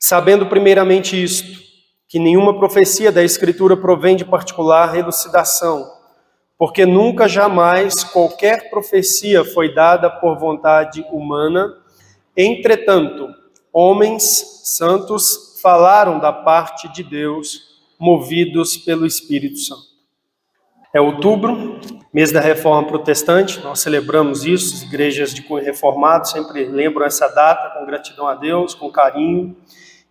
Sabendo primeiramente isto, que nenhuma profecia da Escritura provém de particular elucidação, porque nunca jamais qualquer profecia foi dada por vontade humana. Entretanto, homens santos falaram da parte de Deus, movidos pelo Espírito Santo. É outubro, mês da Reforma Protestante, nós celebramos isso, as igrejas de cunho reformado sempre lembram essa data com gratidão a Deus, com carinho.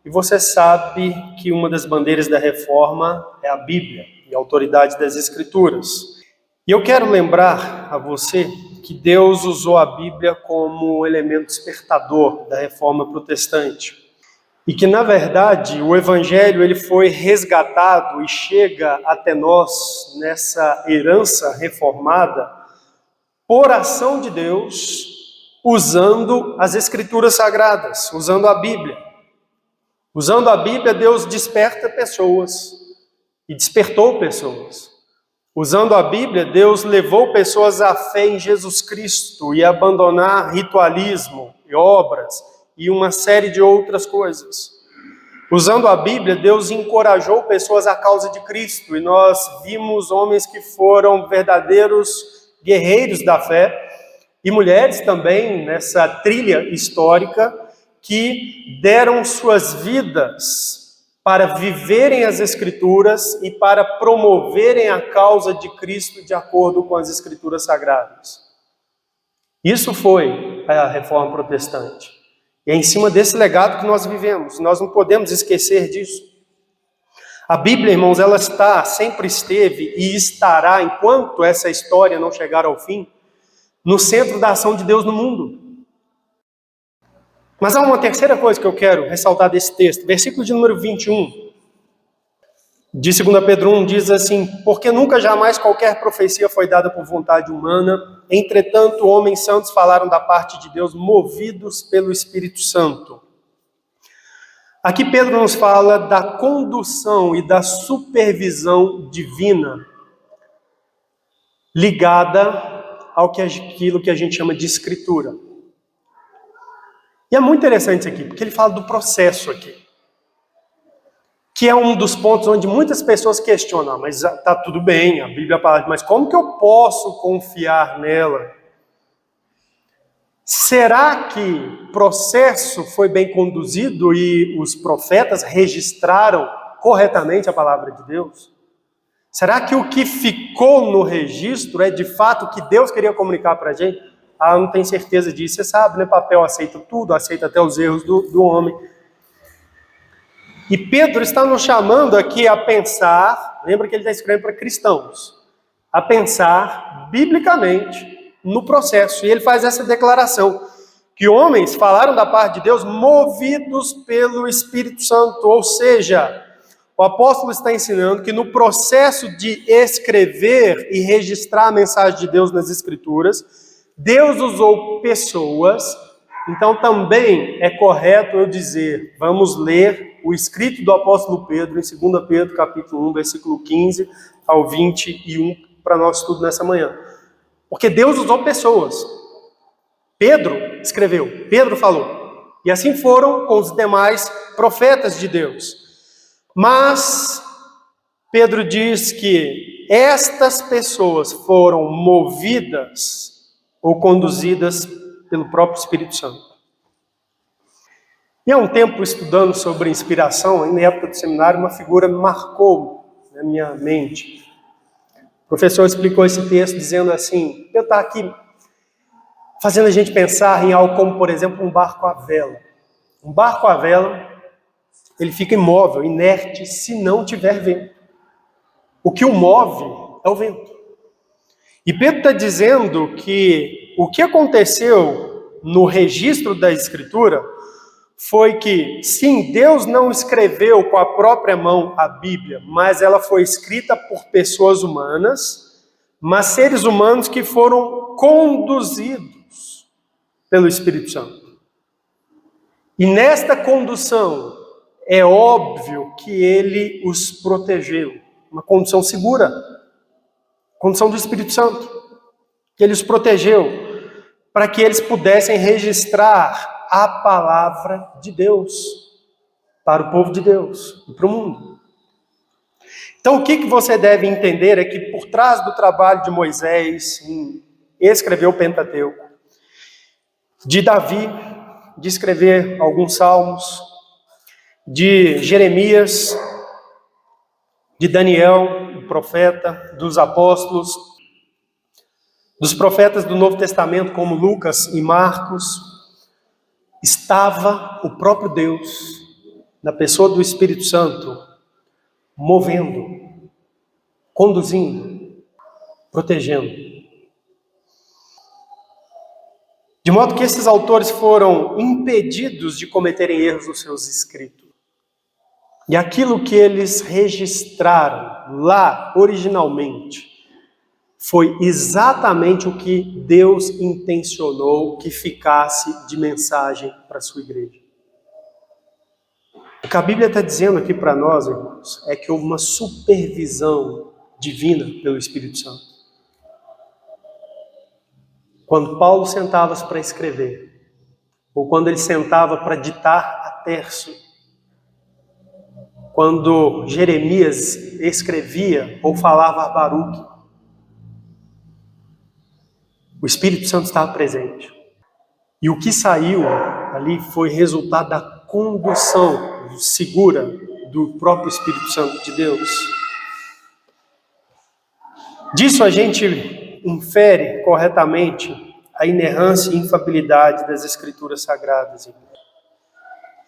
E você sabe que uma das bandeiras da Reforma é a Bíblia e a autoridade das Escrituras. E eu quero lembrar a você que Deus usou a Bíblia como elemento despertador da Reforma Protestante. E que, na verdade, o Evangelho ele foi resgatado e chega até nós, nessa herança reformada, por ação de Deus, usando as Escrituras Sagradas, usando a Bíblia. Usando a Bíblia, Deus desperta pessoas e despertou pessoas. Usando a Bíblia, Deus levou pessoas à fé em Jesus Cristo e a abandonar ritualismo e obras e uma série de outras coisas. Usando a Bíblia, Deus encorajou pessoas à causa de Cristo e nós vimos homens que foram verdadeiros guerreiros da fé e mulheres também nessa trilha histórica que deram suas vidas para viverem as Escrituras e para promoverem a causa de Cristo de acordo com as Escrituras Sagradas. Isso foi a Reforma Protestante. E é em cima desse legado que nós vivemos. Nós não podemos esquecer disso. A Bíblia, irmãos, ela está, sempre esteve e estará, enquanto essa história não chegar ao fim, no centro da ação de Deus no mundo. Mas há uma terceira coisa que eu quero ressaltar desse texto. Versículo de número 21, de 2 Pedro 1, diz assim: porque nunca jamais qualquer profecia foi dada por vontade humana, entretanto homens santos falaram da parte de Deus, movidos pelo Espírito Santo. Aqui Pedro nos fala da condução e da supervisão divina, ligada àquilo que a gente chama de Escritura. E é muito interessante isso aqui, porque ele fala do processo aqui, que é um dos pontos onde muitas pessoas questionam, mas está tudo bem, a Bíblia fala, mas como que eu posso confiar nela? Será que o processo foi bem conduzido e os profetas registraram corretamente a palavra de Deus? Será que o que ficou no registro é de fato o que Deus queria comunicar para a gente? Ah, não tenho certeza disso. Você sabe, né? Papel aceita tudo, aceita até os erros do homem. E Pedro está nos chamando aqui a pensar, lembra que ele está escrevendo para cristãos, a pensar biblicamente no processo. E ele faz essa declaração, que homens falaram da parte de Deus movidos pelo Espírito Santo. Ou seja, o apóstolo está ensinando que no processo de escrever e registrar a mensagem de Deus nas Escrituras, Deus usou pessoas, então também é correto eu dizer, vamos ler o escrito do apóstolo Pedro, em 2 Pedro, capítulo 1, versículo 15 ao 21, para nosso estudo nessa manhã. Porque Deus usou pessoas. Pedro escreveu, Pedro falou, e assim foram com os demais profetas de Deus. Mas Pedro diz que estas pessoas foram movidas ou conduzidas pelo próprio Espírito Santo. E há um tempo estudando sobre inspiração, na época do seminário, uma figura me marcou na minha mente. O professor explicou esse texto dizendo assim, eu estou aqui fazendo a gente pensar em algo como, por exemplo, um barco à vela. Um barco à vela, ele fica imóvel, inerte, se não tiver vento. O que o move é o vento. E Pedro está dizendo que o que aconteceu no registro da Escritura foi que, sim, Deus não escreveu com a própria mão a Bíblia, mas ela foi escrita por pessoas humanas, mas seres humanos que foram conduzidos pelo Espírito Santo. E nesta condução, é óbvio que ele os protegeu, uma condução segura. Condição do Espírito Santo, que ele os protegeu, para que eles pudessem registrar a palavra de Deus. para o povo de Deus e para o mundo. Então, o que você deve entender é que por trás do trabalho de Moisés em escrever o Pentateuco, de Davi, de escrever alguns salmos, de Jeremias, de Daniel, o profeta, dos apóstolos, dos profetas do Novo Testamento como Lucas e Marcos, estava o próprio Deus, na pessoa do Espírito Santo, movendo, conduzindo, protegendo. De modo que esses autores foram impedidos de cometerem erros nos seus escritos. E aquilo que eles registraram lá, originalmente, foi exatamente o que Deus intencionou que ficasse de mensagem para a sua igreja. O que a Bíblia está dizendo aqui para nós, irmãos, é que houve uma supervisão divina pelo Espírito Santo. Quando Paulo sentava-se para escrever, ou quando ele sentava para ditar a Tércio, quando Jeremias escrevia ou falava a Baruque, o Espírito Santo estava presente. E o que saiu ali foi resultado da condução segura do próprio Espírito Santo de Deus. Disso a gente infere corretamente a inerrância e infalibilidade das Escrituras Sagradas.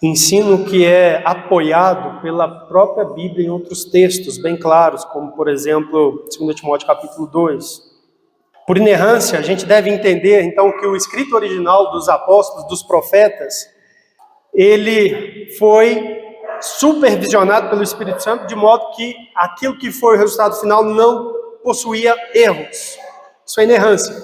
Ensino que é apoiado pela própria Bíblia em outros textos bem claros, como por exemplo, 2 Timóteo capítulo 2. Por inerrância, a gente deve entender então que o escrito original dos apóstolos, dos profetas, ele foi supervisionado pelo Espírito Santo, de modo que aquilo que foi o resultado final não possuía erros. Isso é inerrância.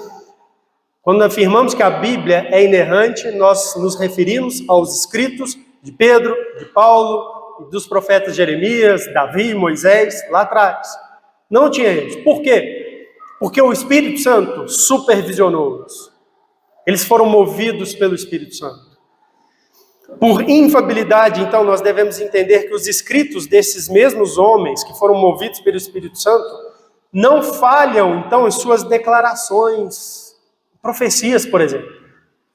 Quando afirmamos que a Bíblia é inerrante, nós nos referimos aos escritos de Pedro, de Paulo, dos profetas Jeremias, Davi, Moisés, lá atrás. Não tinha erros. Por quê? Porque o Espírito Santo supervisionou-os. Eles foram movidos pelo Espírito Santo. Por infalibilidade, então, nós devemos entender que os escritos desses mesmos homens que foram movidos pelo Espírito Santo não falham, então, em suas declarações, profecias, por exemplo.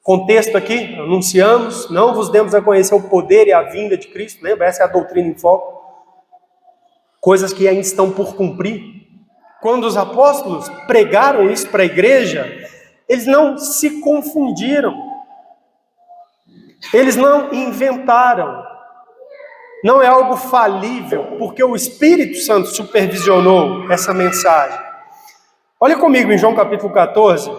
Contexto aqui, anunciamos, não vos demos a conhecer o poder e a vinda de Cristo, lembra? Essa é a doutrina em foco. Coisas que ainda estão por cumprir. Quando os apóstolos pregaram isso para a igreja, eles não se confundiram. Eles não inventaram. Não é algo falível, porque o Espírito Santo supervisionou essa mensagem. Olha comigo em João capítulo 14.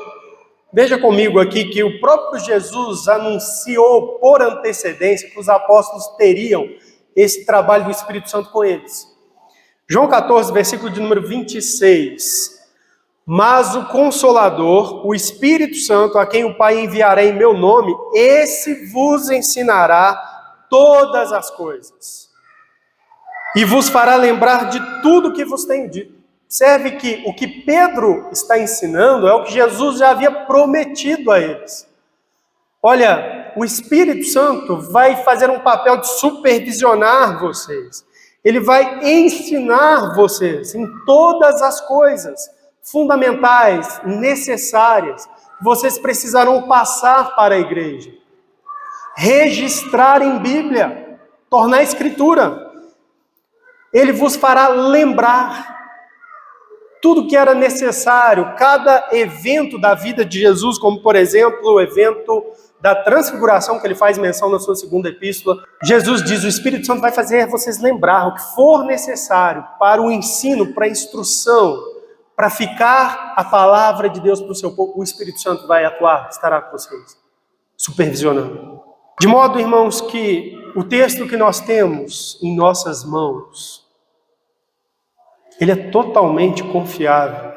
Veja comigo aqui que o próprio Jesus anunciou por antecedência que os apóstolos teriam esse trabalho do Espírito Santo com eles. João 14, versículo de número 26. Mas o Consolador, o Espírito Santo, a quem o Pai enviará em meu nome, esse vos ensinará todas as coisas. E vos fará lembrar de tudo que vos tenho dito. Observe que o que Pedro está ensinando é o que Jesus já havia prometido a eles. Olha, o Espírito Santo vai fazer um papel de supervisionar vocês. Ele vai ensinar vocês em todas as coisas fundamentais, necessárias, que vocês precisarão passar para a igreja. Registrar em Bíblia, tornar Escritura. Ele vos fará lembrar tudo que era necessário, cada evento da vida de Jesus, como por exemplo o evento da transfiguração, que ele faz menção na sua segunda epístola. Jesus diz, o Espírito Santo vai fazer vocês lembrar o que for necessário para o ensino, para a instrução, para ficar a palavra de Deus para o seu povo. O Espírito Santo vai atuar, estará com vocês, supervisionando. De modo, irmãos, que o texto que nós temos em nossas mãos, ele é totalmente confiável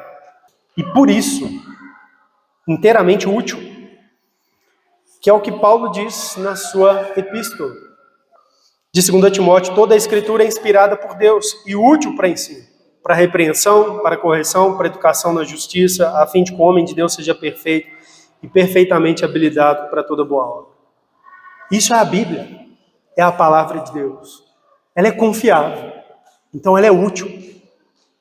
e, por isso, inteiramente útil, que é o que Paulo diz na sua epístola. De 2 Timóteo, toda a Escritura é inspirada por Deus e útil para ensino, para repreensão, para correção, para educação na justiça, a fim de que o homem de Deus seja perfeito e perfeitamente habilitado para toda boa obra. Isso é a Bíblia. é a palavra de Deus. Ela é confiável, então ela é útil.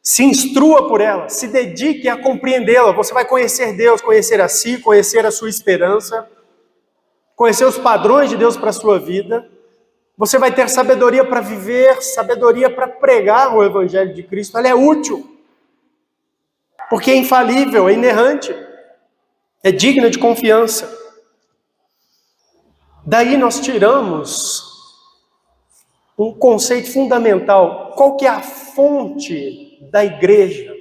Se instrua por ela, se dedique a compreendê-la. Você vai conhecer Deus, conhecer a si, conhecer a sua esperança, conhecer os padrões de Deus para a sua vida. Você vai ter sabedoria para viver, sabedoria para pregar o Evangelho de Cristo. Ela é útil, porque é infalível, é inerrante, é digna de confiança. Daí nós tiramos um conceito fundamental. Qual que é a fonte da igreja?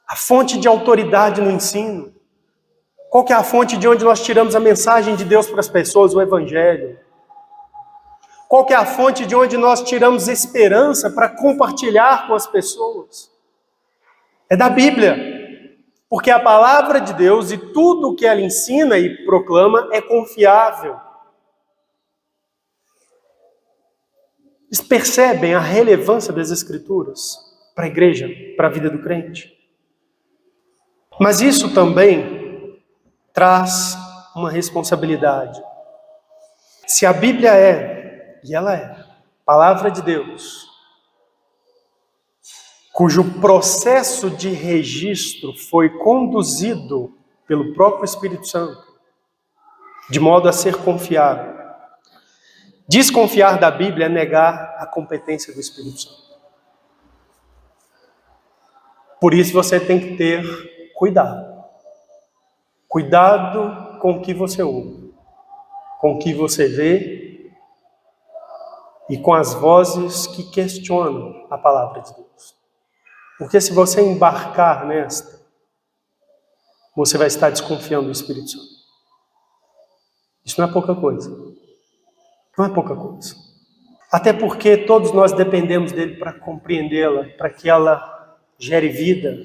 A fonte de autoridade no ensino? Qual que é a fonte de onde nós tiramos a mensagem de Deus para as pessoas, o Evangelho? Qual que é a fonte de onde nós tiramos esperança para compartilhar com as pessoas? É da Bíblia. Porque a palavra de Deus e tudo o que ela ensina e proclama é confiável. Eles percebem a relevância das Escrituras para a igreja, para a vida do crente. Mas isso também traz uma responsabilidade. Se a Bíblia é, e ela é, palavra de Deus, cujo processo de registro foi conduzido pelo próprio Espírito Santo, de modo a ser confiável. Desconfiar da Bíblia é negar a competência do Espírito Santo. Por isso você tem que ter cuidado. Cuidado com o que você ouve, com o que você vê e com as vozes que questionam a palavra de Deus. Porque se você embarcar nesta, você vai estar desconfiando do Espírito Santo. Isso não é pouca coisa. Não é pouca coisa. Até porque todos nós dependemos dele para compreendê-la, para que ela gere vida,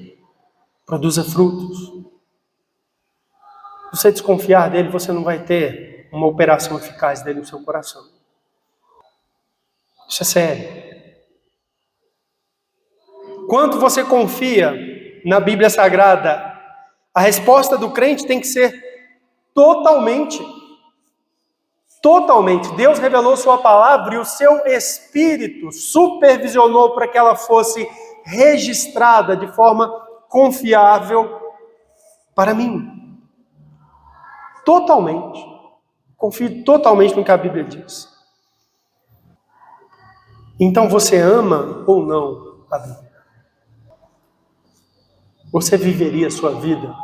produza frutos. Se você desconfiar dele, você não vai ter uma operação eficaz dele no seu coração. Isso é sério. Quanto você confia na Bíblia Sagrada, a resposta do crente tem que ser totalmente. Deus revelou sua palavra e o seu Espírito supervisionou para que ela fosse registrada de forma confiável para mim. Totalmente. Confio totalmente no que a Bíblia diz. Então você ama ou não a Bíblia? Você viveria a sua vida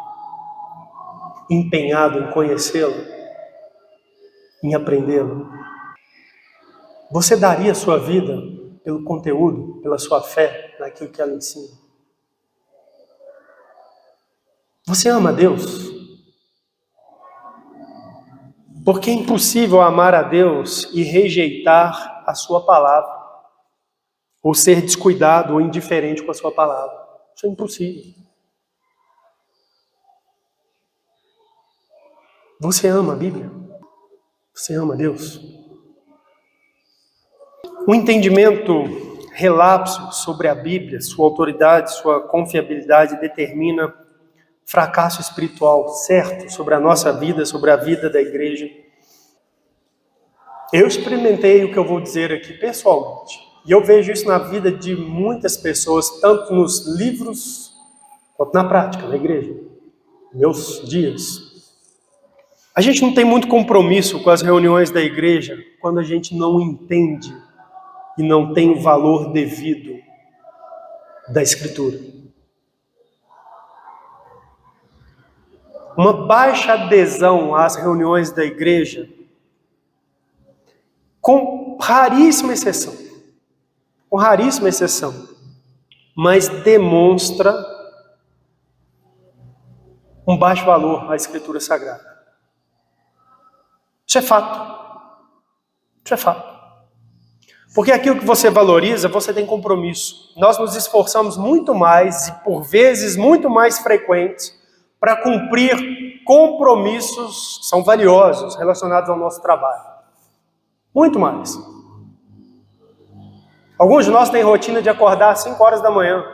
empenhado em conhecê-la, em aprendê-la? Você daria a sua vida pelo conteúdo, pela sua fé naquilo que ela ensina? Você ama a Deus? Porque é impossível amar a Deus e rejeitar a sua palavra, ou ser descuidado ou indiferente com a sua palavra. Isso é impossível. Você ama a Bíblia? Você ama a Deus? Um entendimento relapso sobre a Bíblia, sua autoridade, sua confiabilidade, determina fracasso espiritual certo sobre a nossa vida, sobre a vida da igreja. Eu experimentei o que eu vou dizer aqui pessoalmente, e eu vejo isso na vida de muitas pessoas, tanto nos livros quanto na prática, na igreja, meus dias. A gente não tem muito compromisso com as reuniões da igreja quando a gente não entende e não tem o valor devido da Escritura. Uma baixa adesão às reuniões da igreja, com raríssima exceção, mas demonstra um baixo valor à Escritura Sagrada. Isso é fato. Porque aquilo que você valoriza, você tem compromisso. Nós nos esforçamos muito mais, e por vezes muito mais frequentes, para cumprir compromissos que são valiosos, relacionados ao nosso trabalho. Muito mais. Alguns de nós têm rotina de acordar às 5 horas da manhã.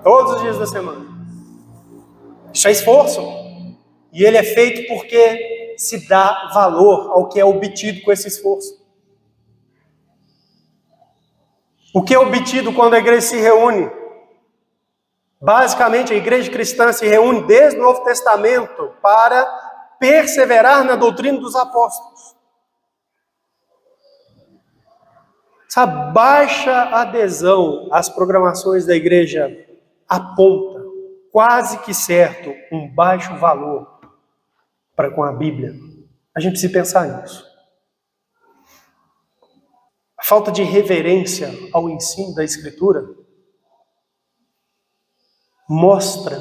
Todos os dias da semana. Isso é esforço. E ele é feito porque se dá valor ao que é obtido com esse esforço. O que é obtido quando a igreja se reúne? Basicamente, a igreja cristã se reúne desde o Novo Testamento para perseverar na doutrina dos apóstolos. Essa baixa adesão às programações da igreja aponta, quase que certo, um baixo valor para com a Bíblia. A gente precisa pensar nisso. A falta de reverência ao ensino da Escritura mostra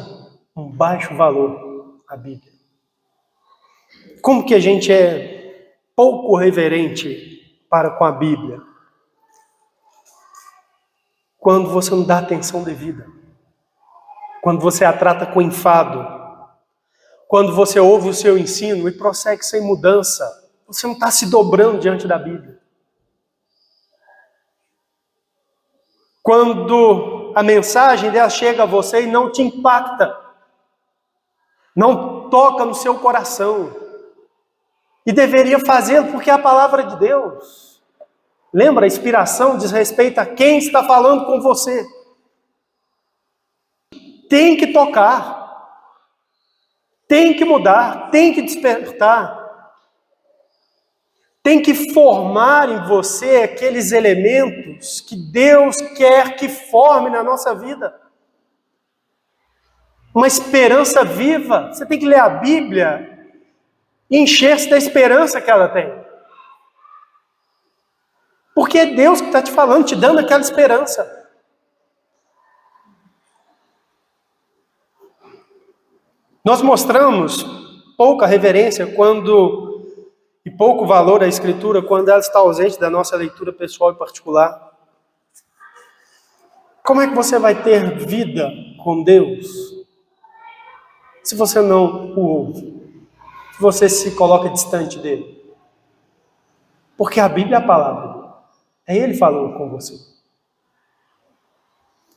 um baixo valor à Bíblia. Como que a gente é pouco reverente para com a Bíblia? Quando você não dá atenção devida. Quando você a trata com enfado. Quando você ouve o seu ensino e prossegue sem mudança. Você não está se dobrando diante da Bíblia. Quando a mensagem dela chega a você e não te impacta. Não toca no seu coração. E deveria fazê-lo porque é a palavra de Deus. Lembra, a inspiração diz respeito a quem está falando com você. Tem que tocar. Tem que mudar. Tem que despertar. Tem que formar em você aqueles elementos que Deus quer que forme na nossa vida. Uma esperança viva. Você tem que ler a Bíblia e encher-se da esperança que ela tem. Porque é Deus que está te falando, te dando aquela esperança. Nós mostramos pouca reverência e pouco valor à Escritura quando ela está ausente da nossa leitura pessoal e particular. Como é que você vai ter vida com Deus se você não o ouve? Se você se coloca distante dele? Porque a Bíblia é a palavra dele. É ele falando com você.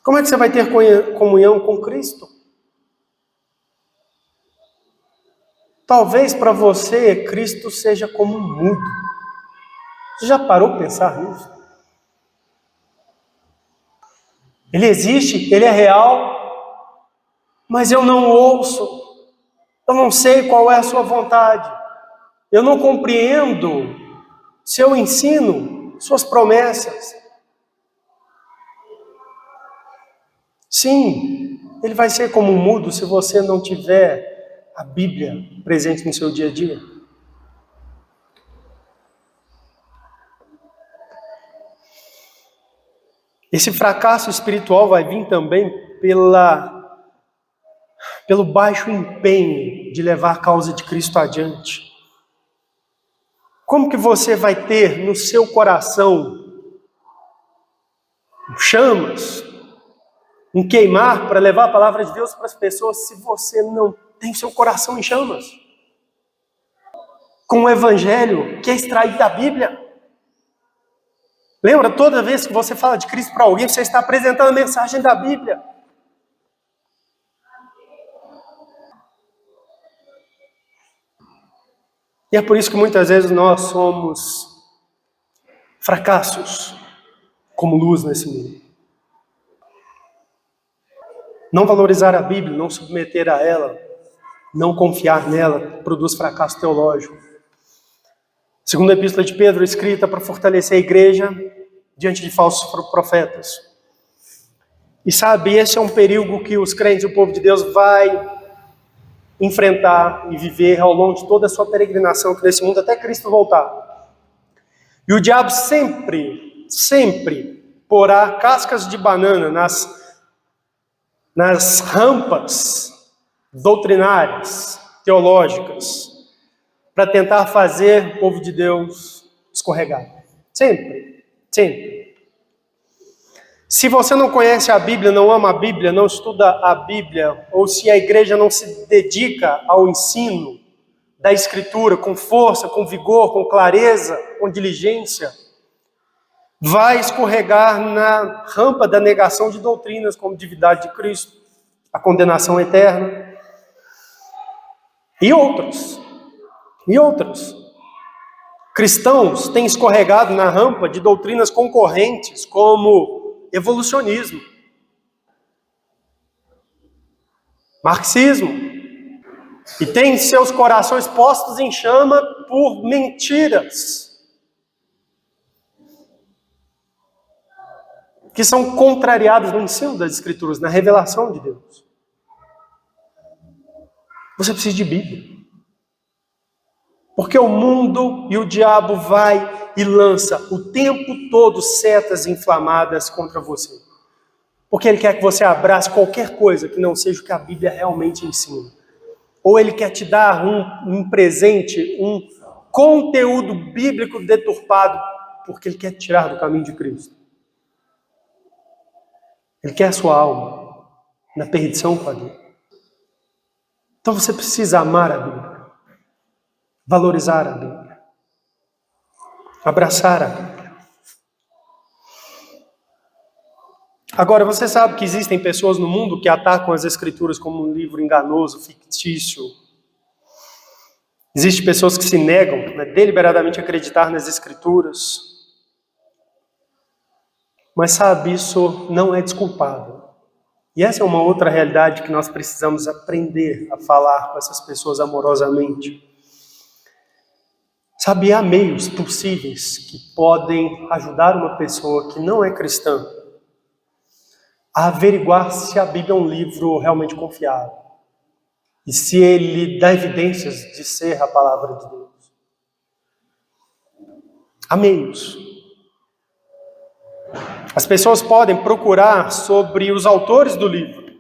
Como é que você vai ter comunhão com Cristo? Talvez para você, Cristo seja como um mudo. Você já parou para pensar nisso? Ele existe, ele é real, mas eu não ouço. Eu não sei qual é a sua vontade. Eu não compreendo seu ensino, suas promessas. Sim, ele vai ser como um mudo se você não tiver a Bíblia presente no seu dia a dia. Esse fracasso espiritual vai vir também pelo baixo empenho de levar a causa de Cristo adiante. Como que você vai ter no seu coração chamas, um queimar para levar a palavra de Deus para as pessoas se você não tem seu coração em chamas? Com o evangelho que é extraído da Bíblia. Lembra, toda vez que você fala de Cristo para alguém, você está apresentando a mensagem da Bíblia. E é por isso que muitas vezes nós somos fracassos como luz nesse mundo. Não valorizar a Bíblia, não submeter a ela, não confiar nela, produz fracasso teológico. Segunda epístola de Pedro, escrita para fortalecer a igreja diante de falsos profetas. E sabe, esse é um perigo que os crentes e o povo de Deus vai enfrentar e viver ao longo de toda a sua peregrinação aqui nesse mundo, até Cristo voltar. E o diabo sempre porá cascas de banana nas rampas doutrinárias, teológicas, para tentar fazer o povo de Deus escorregar. Sempre. Se você não conhece a Bíblia, não ama a Bíblia, não estuda a Bíblia, ou se a igreja não se dedica ao ensino da Escritura com força, com vigor, com clareza, com diligência, vai escorregar na rampa da negação de doutrinas como divindade de Cristo, a condenação eterna e outros. e outras. Cristãos têm escorregado na rampa de doutrinas concorrentes, como evolucionismo, marxismo, e têm seus corações postos em chama por mentiras que são contrariadas no ensino das Escrituras, na revelação de Deus. Você precisa de Bíblia. Porque o mundo e o diabo vai e lança o tempo todo setas inflamadas contra você. Porque ele quer que você abrace qualquer coisa que não seja o que a Bíblia realmente ensina. Ou ele quer te dar um presente, um conteúdo bíblico deturpado, porque ele quer te tirar do caminho de Cristo. Ele quer a sua alma na perdição com a dele. Então você precisa amar a Bíblia. Valorizar a Bíblia, abraçar a Bíblia. Agora, você sabe que existem pessoas no mundo que atacam as Escrituras como um livro enganoso, fictício. Existem pessoas que se negam, deliberadamente a acreditar nas Escrituras. Mas sabe, isso não é desculpável. E essa é uma outra realidade que nós precisamos aprender a falar com essas pessoas amorosamente. Sabe, há meios possíveis que podem ajudar uma pessoa que não é cristã a averiguar se a Bíblia é um livro realmente confiável e se ele dá evidências de ser a palavra de Deus. Há meios. As pessoas podem procurar sobre os autores do livro,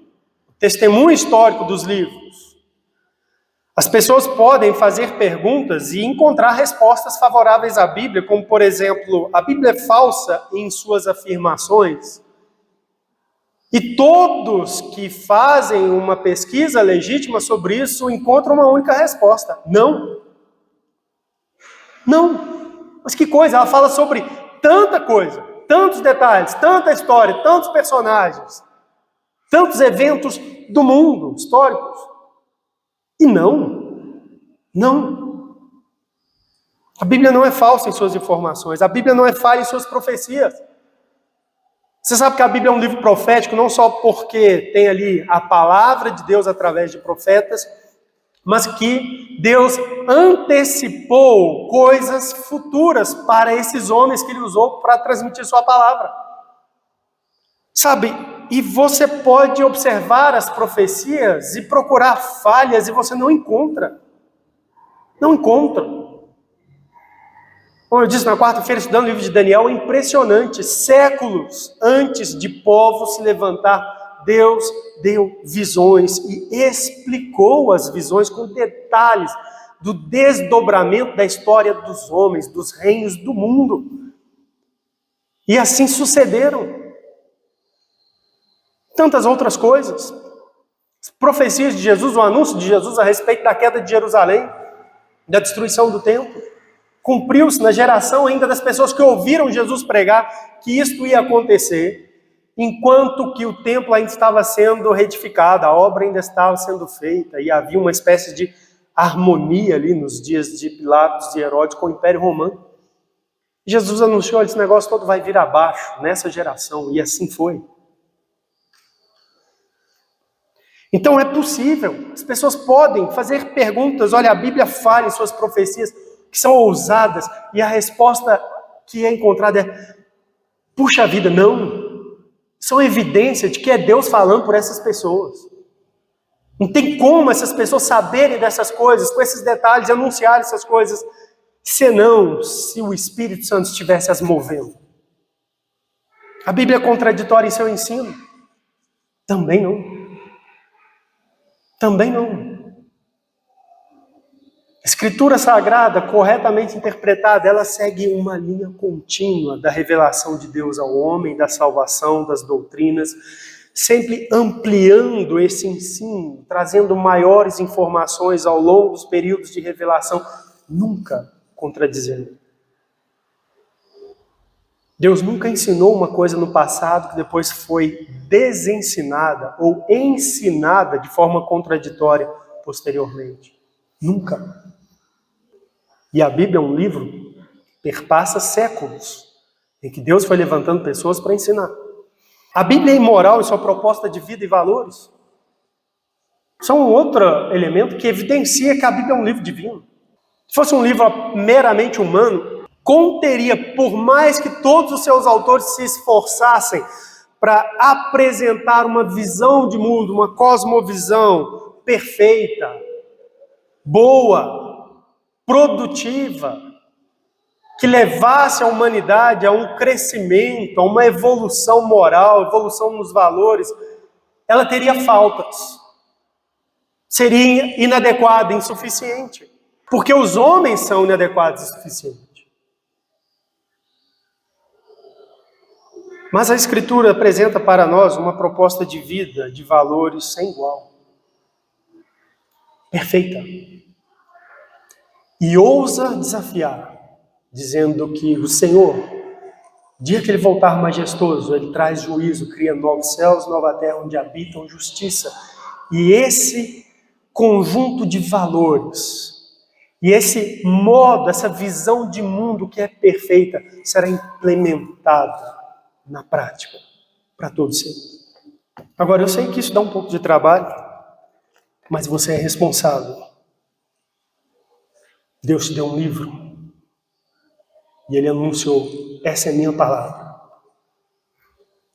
o testemunho histórico dos livros. As pessoas podem fazer perguntas e encontrar respostas favoráveis à Bíblia, como, por exemplo, a Bíblia é falsa em suas afirmações? E todos que fazem uma pesquisa legítima sobre isso encontram uma única resposta: não. Não. Mas que coisa, ela fala sobre tanta coisa, tantos detalhes, tanta história, tantos personagens, tantos eventos do mundo históricos. E não. A Bíblia não é falsa em suas informações, a Bíblia não é falha em suas profecias. Você sabe que a Bíblia é um livro profético, não só porque tem ali a palavra de Deus através de profetas, mas que Deus antecipou coisas futuras para esses homens que Ele usou para transmitir sua palavra. Sabe, e você pode observar as profecias e procurar falhas e você não encontra. Não encontra. Como eu disse na quarta-feira, estudando o livro de Daniel, é impressionante. Séculos antes de povo se levantar, Deus deu visões e explicou as visões com detalhes do desdobramento da história dos homens, dos reinos do mundo. E assim sucederam. Tantas outras coisas. As profecias de Jesus, o anúncio de Jesus a respeito da queda de Jerusalém, da destruição do templo, cumpriu-se na geração ainda das pessoas que ouviram Jesus pregar que isto ia acontecer, enquanto que o templo ainda estava sendo reedificado, a obra ainda estava sendo feita, e havia uma espécie de harmonia ali nos dias de Pilatos e Herodes com o Império Romano. Jesus anunciou: esse negócio todo vai vir abaixo nessa geração, e assim foi. Então é possível, as pessoas podem fazer perguntas. Olha, a Bíblia fala em suas profecias que são ousadas, e a resposta que é encontrada é: puxa vida, não. São evidência de que é Deus falando por essas pessoas. Não tem como essas pessoas saberem dessas coisas, com esses detalhes, anunciar essas coisas, senão se o Espírito Santo estivesse as movendo. A Bíblia é contraditória em seu ensino? Também não. Também não. A Escritura Sagrada, corretamente interpretada, ela segue uma linha contínua da revelação de Deus ao homem, da salvação, das doutrinas, sempre ampliando esse ensino, trazendo maiores informações ao longo dos períodos de revelação, nunca contradizendo. Deus nunca ensinou uma coisa no passado que depois foi desensinada ou ensinada de forma contraditória posteriormente. Nunca. E a Bíblia é um livro que perpassa séculos, em que Deus foi levantando pessoas para ensinar. A Bíblia é imoral em sua proposta de vida e valores. Isso é um outro elemento que evidencia que a Bíblia é um livro divino. Se fosse um livro meramente humano, conteria, por mais que todos os seus autores se esforçassem para apresentar uma visão de mundo, uma cosmovisão perfeita, boa, produtiva, que levasse a humanidade a um crescimento, a uma evolução moral, evolução nos valores, ela teria faltas. Seria inadequada, insuficiente. Porque os homens são inadequados e insuficientes. Mas a Escritura apresenta para nós uma proposta de vida, de valores sem igual. Perfeita. E ousa desafiar, dizendo que o Senhor, dia que Ele voltar majestoso, Ele traz juízo, cria novos céus, nova terra, onde habitam justiça. E esse conjunto de valores, e esse modo, essa visão de mundo que é perfeita, será implementada na prática, para todos sempre. Agora, eu sei que isso dá um pouco de trabalho, mas você é responsável. Deus te deu um livro, e Ele anunciou, essa é a minha palavra.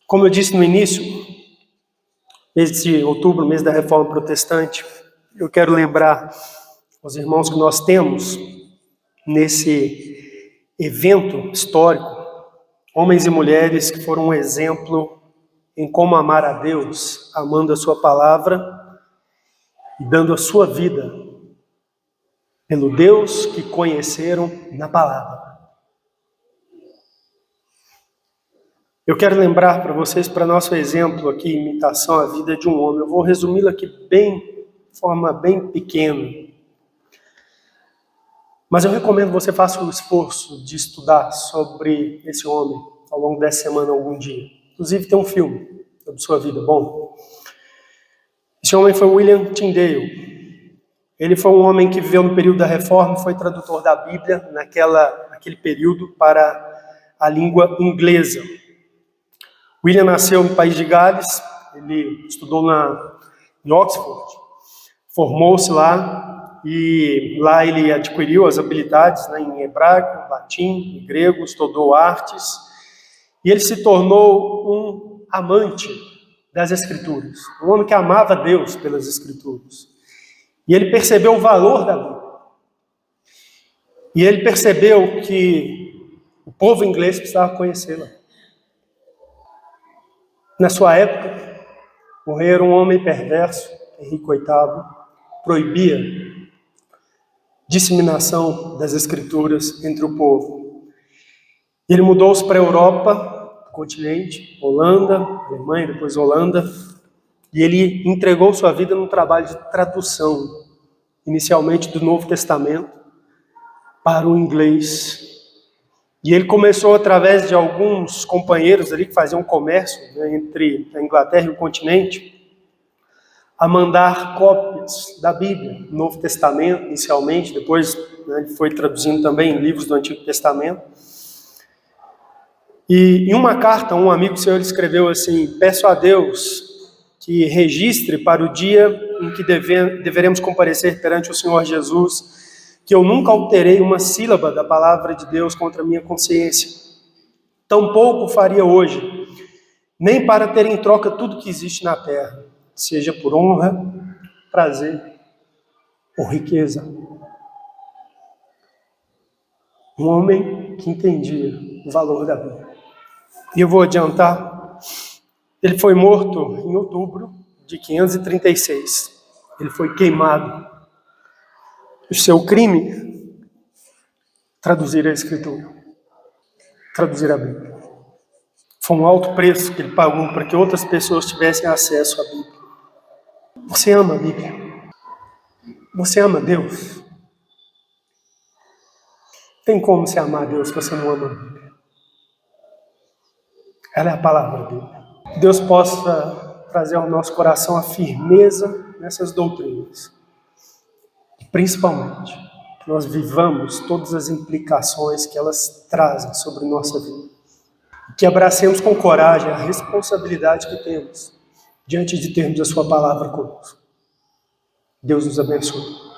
Como eu disse no início, mês de outubro, mês da Reforma Protestante, eu quero lembrar aos irmãos que nós temos nesse evento histórico, homens e mulheres que foram um exemplo em como amar a Deus, amando a sua palavra e dando a sua vida pelo Deus que conheceram na palavra. Eu quero lembrar para vocês, para nosso exemplo aqui, imitação à vida de um homem. Eu vou resumi-lo aqui de forma bem pequena. Mas eu recomendo que você faça o esforço de estudar sobre esse homem ao longo dessa semana, algum dia. Inclusive tem um filme sobre sua vida, bom. Esse homem foi William Tyndale. Ele foi um homem que viveu no período da Reforma, foi tradutor da Bíblia naquele período para a língua inglesa. William nasceu no país de Gales, ele estudou em Oxford, formou-se lá, e lá ele adquiriu as habilidades em hebraico, latim e grego, estudou artes, e ele se tornou um amante das Escrituras, um homem que amava Deus pelas Escrituras. E ele percebeu o valor da Bíblia. E ele percebeu que o povo inglês precisava conhecê-la. Na sua época, o rei era um homem perverso, Henrique VIII, proibia disseminação das Escrituras entre o povo. Ele mudou-se para a Europa, continente, Holanda, Alemanha, depois Holanda, e ele entregou sua vida num trabalho de tradução, inicialmente do Novo Testamento, para o inglês. E ele começou, através de alguns companheiros ali que faziam comércio entre a Inglaterra e o continente, a mandar cópias da Bíblia, do Novo Testamento, inicialmente, depois ele foi traduzindo também livros do Antigo Testamento. E em uma carta, um amigo seu escreveu assim: peço a Deus que registre para o dia em que deveremos comparecer perante o Senhor Jesus, que eu nunca alterei uma sílaba da palavra de Deus contra a minha consciência. Tampouco faria hoje, nem para ter em troca tudo que existe na terra, seja por honra, prazer ou riqueza. Um homem que entendia o valor da Bíblia. E eu vou adiantar, ele foi morto em outubro de 536. Ele foi queimado. O seu crime, traduzir a Escritura, traduzir a Bíblia. Foi um alto preço que ele pagou para que outras pessoas tivessem acesso à Bíblia. Você ama a Bíblia? Você ama Deus? Tem como se amar a Deus se você não ama a Bíblia? Ela é a palavra dele. Que Deus possa trazer ao nosso coração a firmeza nessas doutrinas. Principalmente, que nós vivamos todas as implicações que elas trazem sobre nossa vida. Que abracemos com coragem a responsabilidade que temos diante de termos a sua palavra conosco. Deus nos abençoe.